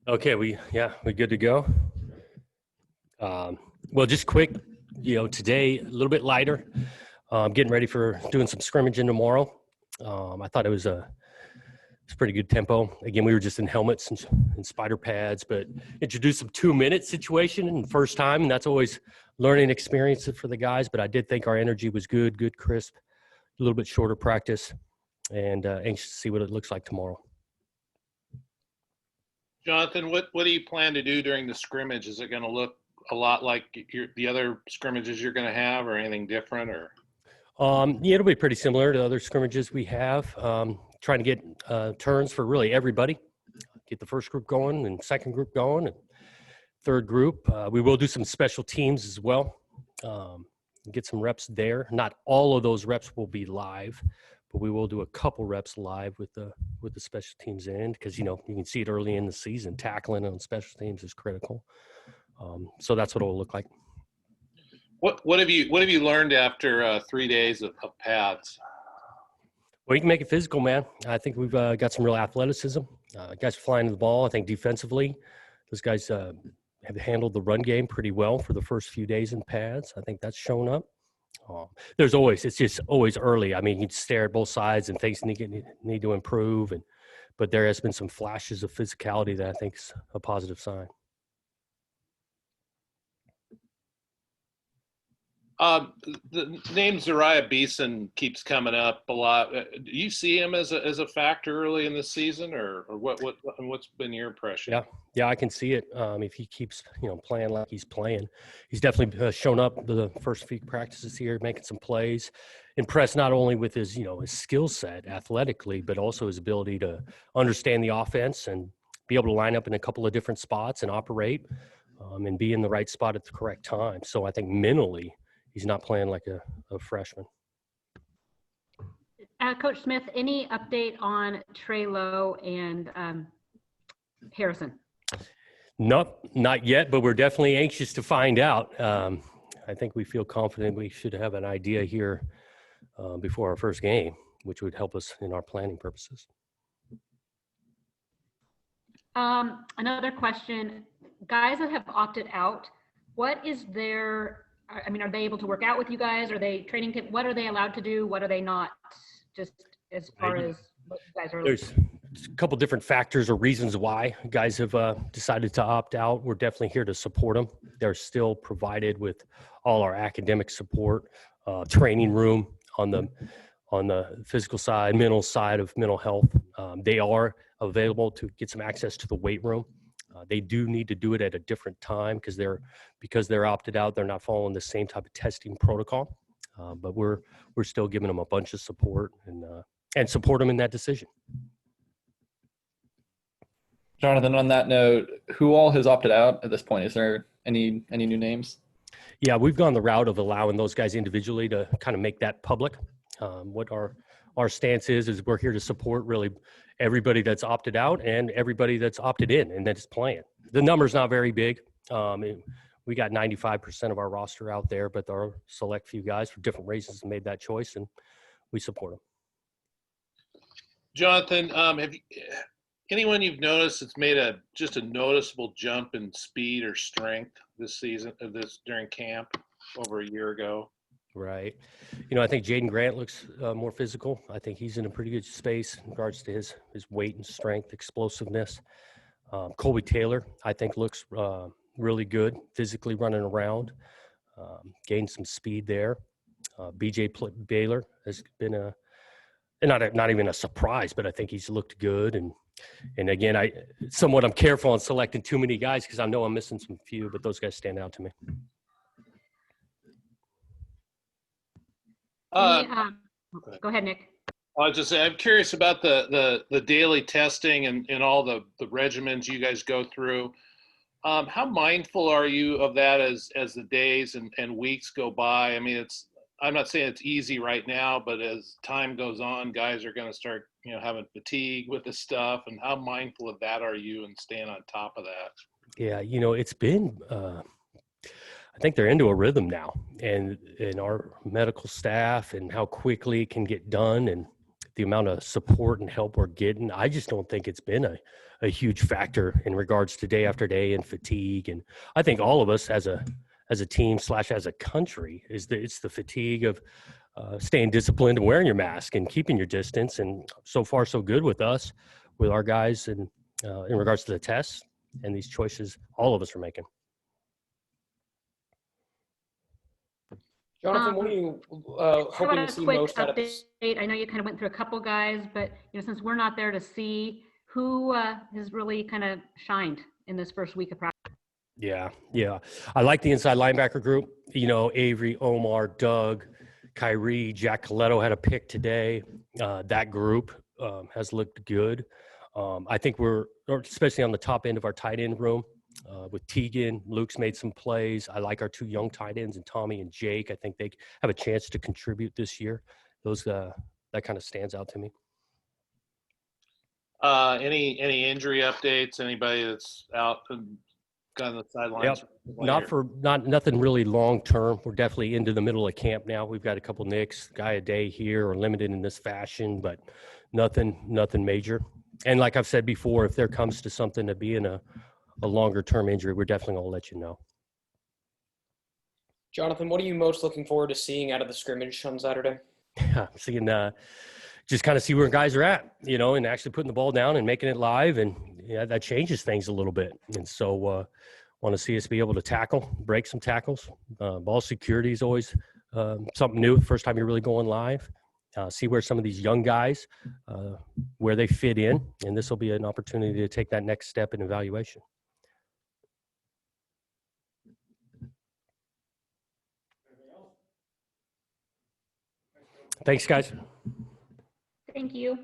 Okay, we good to go. Well, just quick, today a little bit lighter. Getting ready for doing some scrimmaging tomorrow. I thought it's pretty good tempo. Again, we were just in helmets and spider pads, but introduced some 2-minute situation in the first time, and that's always learning experience for the guys. But I did think our energy was good, crisp, a little bit shorter practice, and anxious to see what it looks like tomorrow. Jonathan, what do you plan to do during the scrimmage? Is it going to look a lot like the other scrimmages you're going to have, or anything different? Or it'll be pretty similar to other scrimmages we have. Trying to get turns for really everybody. Get the first group going and second group going and third group. We will do some special teams as well. Get some reps there. Not all of those reps will be live, but we will do a couple reps live with the special teams end, because you can see it early in the season. Tackling on special teams is critical. So that's what it will look like. What have you learned after 3 days of pads? Well, you can make it physical, man. I think we've got some real athleticism. Guys are flying the ball. I think defensively, those guys have handled the run game pretty well for the first few days in pads. I think that's shown up. It's just always early. I mean, you stare at both sides and things need to improve. But there has been some flashes of physicality that I think is a positive sign. The name Zariah Beeson keeps coming up a lot. Do you see him as a factor early in the season, or what's been your impression? Yeah, I can see it. If he keeps playing like he's playing, he's definitely shown up the first few practices here, making some plays. Impressed not only with his his skill set athletically, but also his ability to understand the offense and be able to line up in a couple of different spots and operate and be in the right spot at the correct time. So I think mentally, he's not playing like a freshman. Coach Smith, any update on Trey Lowe and Harrison? Nope, not yet, but we're definitely anxious to find out. I think we feel confident we should have an idea here before our first game, which would help us in our planning purposes. Another question. Guys that have opted out, what is their – are they able to work out with you guys? Are they training – what are they allowed to do? What are they not? Just as far as what you guys are – There's a couple different factors or reasons why guys have decided to opt out. We're definitely here to support them. They're still provided with all our academic support, training room on the physical side, mental side of mental health. They are available to get some access to the weight room. They do need to do it at a different time because they're opted out. They're not following the same type of testing protocol, but we're still giving them a bunch of support and support them in that decision. Jonathan, on that note, who all has opted out at this point? Is there any new names? Yeah, we've gone the route of allowing those guys individually to kind of make that public. What our stance is we're here to support really everybody that's opted out and everybody that's opted in and that's playing. The number's not very big. We got 95% of our roster out there, but there are select few guys for different reasons made that choice, and we support them. Jonathan, anyone you've noticed that's made just a noticeable jump in speed or strength this season, during camp over a year ago? Right. I think Jaden Grant looks more physical. I think he's in a pretty good space in regards to his weight and strength, explosiveness. Colby Taylor, I think, looks really good physically running around, gained some speed there. BJ Baylor has been not even a surprise, but I think he's looked good. And again, I'm careful on selecting too many guys because I know I'm missing some few, but those guys stand out to me. Go ahead, Nick. I was just saying, I'm curious about the daily testing and all the regimens you guys go through. How mindful are you of that as the days and weeks go by? I mean, I'm not saying it's easy right now, but as time goes on, guys are going to start, having fatigue with this stuff. And how mindful of that are you and staying on top of that? Yeah, it's been I think they're into a rhythm now, and our medical staff and how quickly it can get done, and the amount of support and help we're getting, I just don't think it's been a huge factor in regards to day after day and fatigue. And I think all of us as a team / as a country it's the fatigue of staying disciplined and wearing your mask and keeping your distance. And so far so good with us, with our guys, and in regards to the tests and these choices all of us are making. Jonathan, what are you How hoping about to a see quick most out of this? update? I know you kind of went through a couple guys, but since we're not there to see, who has really kind of shined in this first week of practice? Yeah. I like the inside linebacker group. Avery, Omar, Doug, Kyrie, Jack Coletto had a pick today. That group has looked good. I think especially on the top end of our tight end room, with Tegan, Luke's made some plays. I like our 2 young tight ends, and Tommy and Jake. I think they have a chance to contribute this year. That kind of stands out to me. Any injury updates? Anybody that's out and got on the sidelines? Yep. Nothing really long term. We're definitely into the middle of camp now. We've got a couple nicks, guy a day here, or limited in this fashion, but nothing major. And like I've said before, if there comes to something to being a longer term injury, we're definitely going to let you know. Jonathan, what are you most looking forward to seeing out of the scrimmage on Saturday? Seeing just kind of see where guys are at, and actually putting the ball down and making it live, and that changes things a little bit. And so want to see us be able to break some tackles. Ball security is always something new. First time you're really going live. See where some of these young guys, where they fit in, and this will be an opportunity to take that next step in evaluation. Thanks, guys. Thank you.